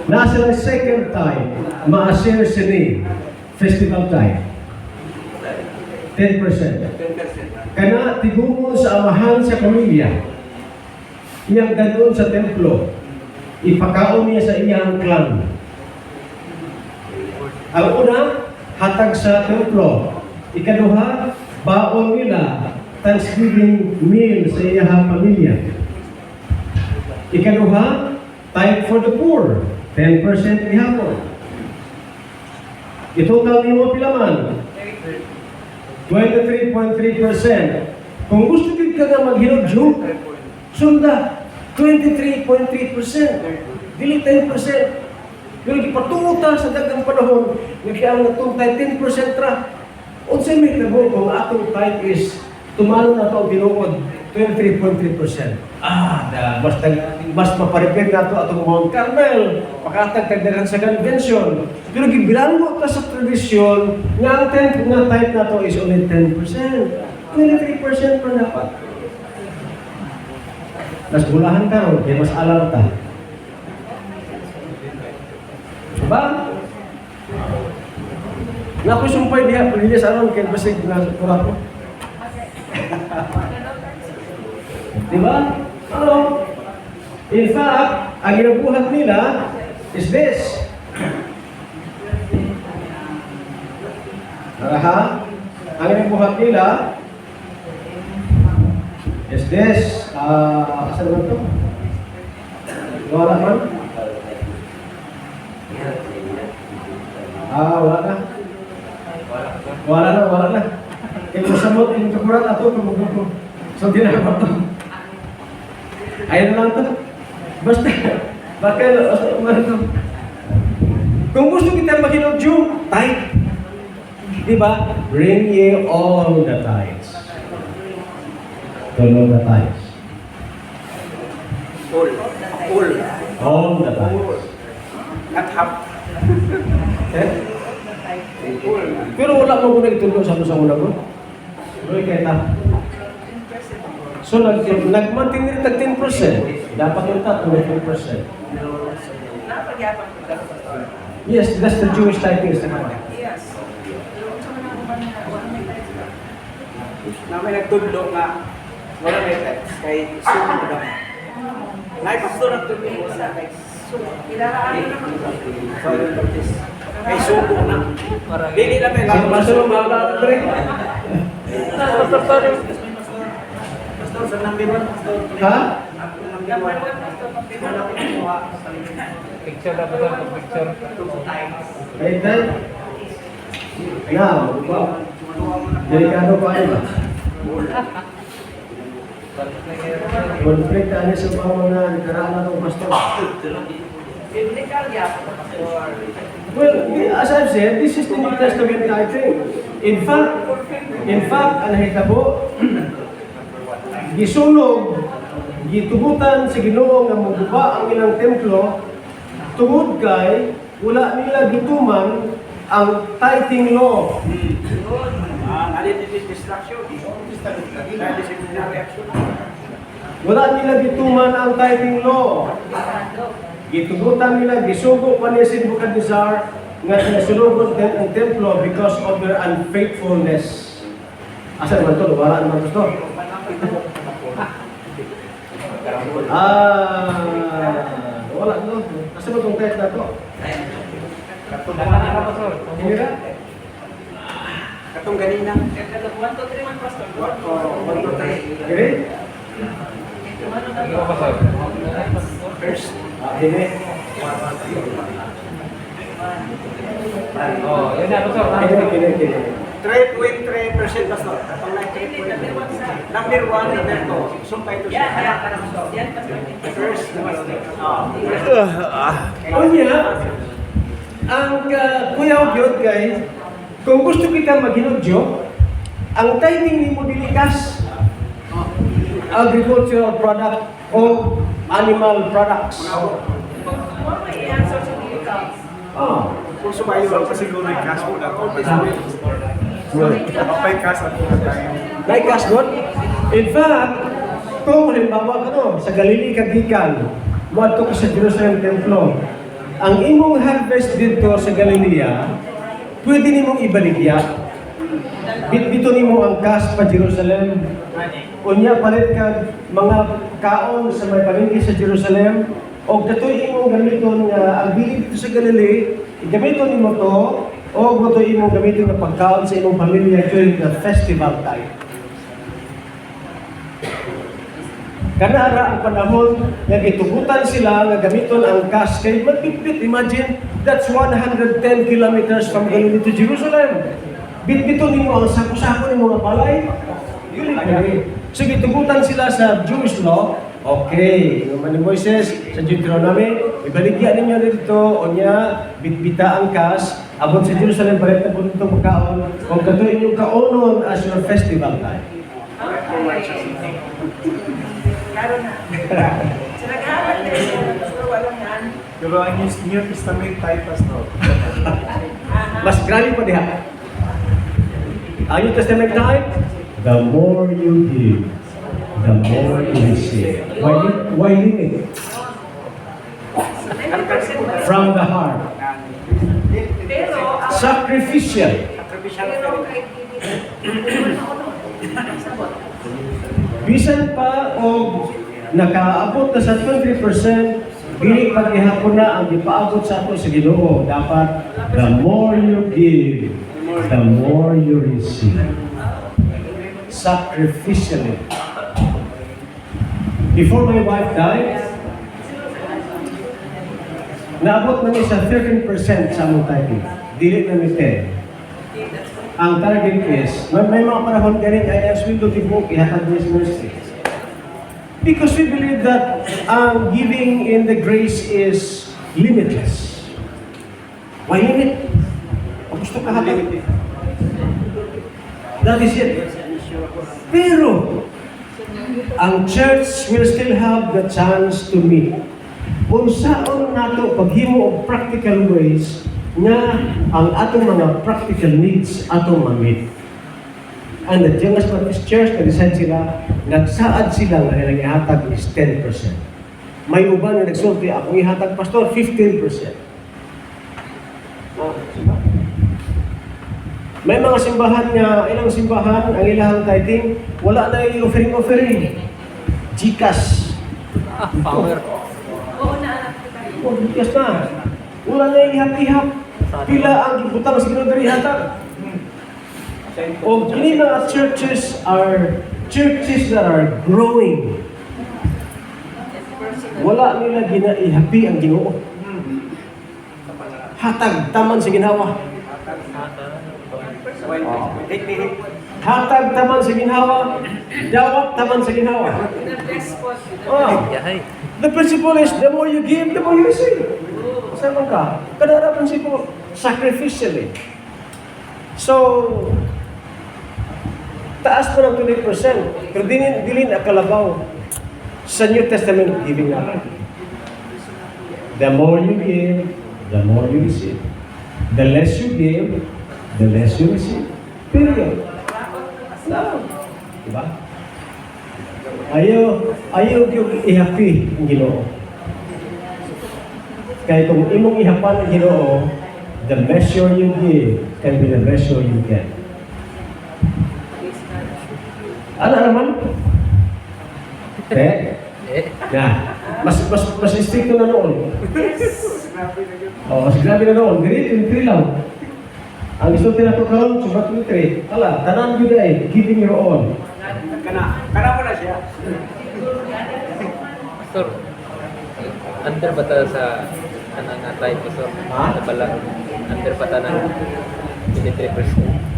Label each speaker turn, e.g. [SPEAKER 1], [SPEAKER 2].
[SPEAKER 1] Nasa second type, ma-share sini, festival type. 10%. Kana tigungol sa amahan sa pamilya. Iyang ganoon sa templo. Ipakaon niya sa iyang clan. Ang una, hatag sa templo. Ikaduha, baon nila Thanksgiving meal sa iyang pamilya. Ikaduha, tithe for the poor. 10% ihapon. Itotal ni mo pilaman. 23.3%. Kung gusto ka na maghinodyo, sunda, 23.3%. Dili 10%. Pero ipatuta sa dagang panahon, nagkiyang natuntay 10% ra. Unsay may tabo kung atong type is tumalo na ito binuod 23.3%. Mas maparipid na ito atong Mount Carmel, pakatag kagdagan sa convention. Pero gibilango ka sa tradisyon, nga ang type na ito is only 10%. 23% pa dapat. Mas bulahan ka ron, kaya mas alam ka. Diba? Naku sumpay diha, pililis aron, kaya basig na pura ko. Diba? Ano? In fact, ang ginabuhat nila is this. Aha. Ang ginabuhat nila is this. Saan ba ito? Wala man? Wala na. Wala na. Kaya samot, yung kakurat ato, kumugod ko. So, di na ito. Ayun lang ito. Basta, kung gusto kita makinodyo, tithe. Diba? Bring ye all the tithes. All the tithes. All the tithes.
[SPEAKER 2] At half.
[SPEAKER 1] Pero wala mo muna itulo sa una ko. Roy, kaya ta. So, nag-maintain rin tag 10%. Dapat yung tato may 10%. Yes, that's the Jewish typing.
[SPEAKER 2] Yes. Na may nagtudlo nga wala may text kay sumo daw. Naipastor ang tuloy sa kay sumo. Kay sumo na. Dili lang may
[SPEAKER 1] Sino pastor ang mga kapatid?
[SPEAKER 2] pastor sa number 1 pastor.
[SPEAKER 1] Ha?
[SPEAKER 3] Picture dapat sa picture.
[SPEAKER 1] Wait, then. Now, delikado pa ba? Konflikt ano sa mga nakaraan ng pastor?
[SPEAKER 2] Biblical ya.
[SPEAKER 1] Well, as I've said, this is the New Testament tithing. In fact, ang nahitabo, gisunog, gitugutan sa Ginoo nga maguba ang ilang templo, tungod kay wala nila gituman ang tithing law. Wala nila gituman ang tithing law. Gitugutan nila, gisugo pa niya si Nebuchadnezzar nga sinasunugon ang templo because of their unfaithfulness. Asa naman ito? Wala naman ito. Wala ito. Asa ba itong test na ito? Hira?
[SPEAKER 2] Katong ganina.
[SPEAKER 4] 1 to 3 man pastor.
[SPEAKER 2] 1 to 3.
[SPEAKER 1] Hira?
[SPEAKER 2] First.
[SPEAKER 1] Hira?
[SPEAKER 3] Oh, yun na pastor.
[SPEAKER 1] Hira.
[SPEAKER 2] 3.3% pastor. Katong na 3.3%. Number 1, number 2. Sumpay to siya.
[SPEAKER 4] Yan pastor.
[SPEAKER 2] First,
[SPEAKER 1] O niya, ang kuyaw gyud guys, kung gusto kita maghinodyo, ang tithing ni mo dilikas agricultural product o animal products.
[SPEAKER 4] What may answer sa biblical?
[SPEAKER 2] kung sumayo lang kasi siguro yung cash mo na ito. Kapay cash at mga tayo.
[SPEAKER 1] Like cash good? In fact, kung halimbawa ka no, sa Galili kagikan, Muadto ka sa Jerusalem Templo. Ang imong harvest dito sa Galilea, pwede nimong ibaligya. Bito nimo ang cash pa Jerusalem. Unya palit ka mga kaon sa may palengke sa Jerusalem. O datoy imong gamiton nga ang bili dito sa Galilea, gamiton nimo to, o datoy imong gamiton nga pagkaon sa imong pamilya during the festival time. Kanara ang panahon nga gitugutan sila nga gamiton ang cash kay magbitbit. Imagine, that's 110 kilometers from Galilee to Jerusalem. Bitbito nimo ang sako-sako nimo nga palay. Dili pwede. So gitugutan sila sa Jewish law. Okay, naman ni Moises sa Deuteronomy, ibaligya ninyo dito o niya bitbita ang cash. Abot sa Jerusalem palit na po dito magkaon. Kung kato inyong kaonon as your festival time.
[SPEAKER 4] Klaro na. Sa nag-aaral na yun, siguro walang yan.
[SPEAKER 3] Pero ang New Testament type pastor.
[SPEAKER 1] Mas grabe pa diha. Ang New Testament type, the more you give, the more you receive. Why limit?
[SPEAKER 4] 90%
[SPEAKER 1] From the heart.
[SPEAKER 4] pero,
[SPEAKER 1] Sacrificial.
[SPEAKER 4] pero kahit hindi, sabot.
[SPEAKER 1] Bisan pa o nakaabot na sa 20%, dili pa gihapon na ang gipaabot sa ato sa Ginoo. Dapat the more you give, the more you receive. Sacrificially. Before my wife died, naabot namin sa 13% sa among tithing. Dili na ni 10. Ang target is, may mga panahon ka rin, ay as we do the book, ihatag this mercy. Because we believe that ang giving in the grace is limitless. Why limit? Kung gusto ka hatag. That is it. Pero, ang church will still have the chance to meet. Kung saan nato paghimo of practical ways nga ang atong mga practical needs atong ma-meet. And the Jonas Baptist Church, nag-decide sila, nagsaad sila nga nilang ihatag is 10%. May uban na nagsulti, akong ihatag, Pastor, 15%. May mga simbahan nga, ilang simbahan, ang ilang tithing, wala na yung offering. Gcash.
[SPEAKER 5] Power.
[SPEAKER 4] Oo na,
[SPEAKER 1] Oh, Gcash na. Wala na yung ihap-ihap. Pila ang ibutang sa Ginoo diri hatag. O kini mga churches that are growing. Wala nila ginaihapi ang Ginoo. Hatag taman sa ginhawa. Hatag taman sa ginhawa. Dawat taman sa ginhawa. Oh.
[SPEAKER 5] Yahay.
[SPEAKER 1] The principle is the more you give, the more you receive. Sama ka. Kadara principle, sacrificially. So, taas pa ng 20%. Pero dili na kalabaw sa New Testament giving natin. The more you give, the more you receive. The less you give, the less you receive. Period. No. Diba? Ayaw yung ihapi ang Ginoo. Kaya kung imong ihapan ang Ginoo, the measure you give can be the measure you get. Ano naman? Na. Mas stricto na noon. Mas grabe na noon. Diri lang. Ang gusto nato karon subat 3. Ala, tanan gyud ay giving your all.
[SPEAKER 2] Kana mo na siya.
[SPEAKER 5] Pastor, under ba ta sa anang type, Pastor?
[SPEAKER 1] Ha?
[SPEAKER 5] Sa balang, under ba ta ng 23%?